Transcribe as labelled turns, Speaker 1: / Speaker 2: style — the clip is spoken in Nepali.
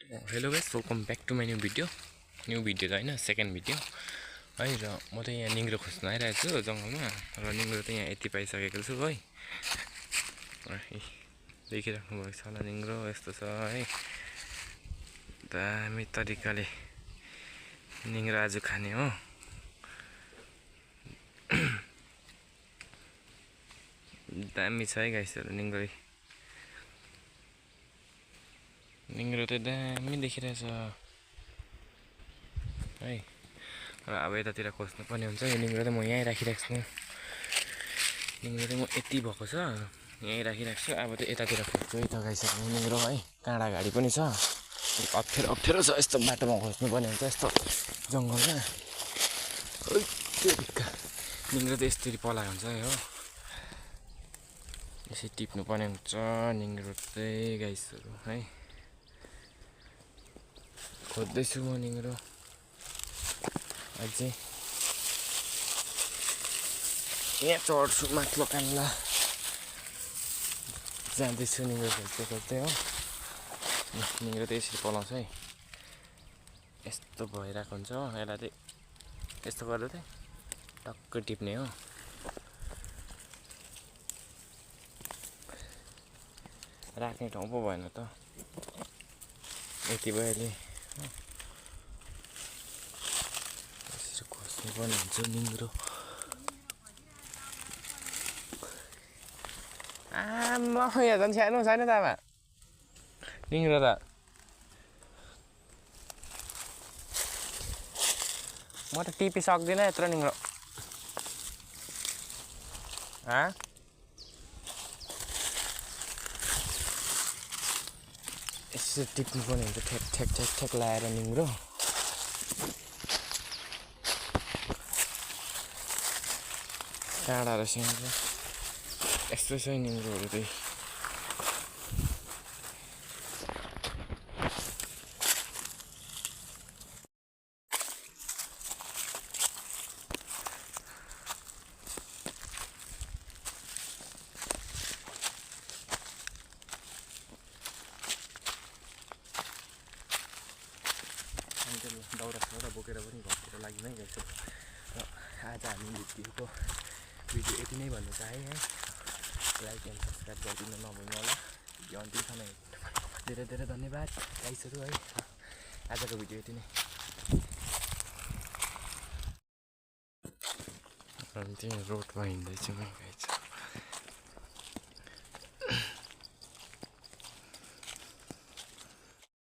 Speaker 1: Hello guys, welcome back to my new video त होइन सेकेन्ड भिडियो है। र म त यहाँ निङ्ग्रो खोज्न आइरहेको छु जङ्गलमा। र निङ्ग्रो त यहाँ यति पाइसकेको छु है। देखिराख्नु भएको छ होला, निङ्ग्रो यस्तो छ है। दामी तरिकाले निङ्ग्रो आज खाने हो। दामी छ है गाइसहरू, निङ्ग्रो त दामी देखिरहेछ है। र अब यतातिर खोज्नुपर्ने हुन्छ। यो निङ्ग्रो त म यहीँ राखिरहेको छु। निङ्ग्रो त म यति भएको छ, यहीँ राखिरहेको छु। अब त यतातिर खोज्छु है त गाइसक्नु निङ्ग्रो है। काँडा घाडी पनि छ, अप्ठ्यारो छ। यस्तो बाटोमा खोज्नुपर्ने हुन्छ, यस्तो जङ्गलमा। निङ्ग्रो त यस्तरी पलाएको हुन्छ है हो। यसरी टिप्नुपर्ने हुन्छ निङ्ग्रो चाहिँ गाइसहरू है। खोज्दैछु म निङ्ग्रो अझै। यहाँ चढ्छु माथिल्लो कान्ला, जाँदैछु निङ्ग्रो खोज्दै हो। निङ्ग्रो त यसरी पलाउँछ है, यस्तो भइरहेको हुन्छ हो। यसलाई चाहिँ यस्तो गर्दा चाहिँ टक्कै टिप्ने हो। राख्ने ठाउँ पो भएन त, यति भयो अहिले। यसरी खोज्नुपर्ने हुन्छ निङ्ग्रो। आमा यहाँ झन् सानो छैन त आमा निङ्ग्रो त। म त टिपिसक्दिनँ यत्रो निङ्ग्रो। यसो टिप्नुपर्ने हुन्छ, ठ्याक लाएर निङ्ग्रो। काँडा रहेछ यस्तो छ निङ्ग्रोहरू चाहिँ। दाउरा साउरा बोकेर पनि घरतिर लाग्ने है गर्छु। र आज हामी भिडियो यति नै भन्नु चाहेँ है। लाइक एन्ड सब्सक्राइब गरिदिनु नभुल्नु होला। भिडियो अन्तिमसम्म धेरै धेरै धन्यवाद गाइसहरू है। आजको भिडियो यति नै। अनि त्यही रोडमा हिँड्दैछु म गाइस।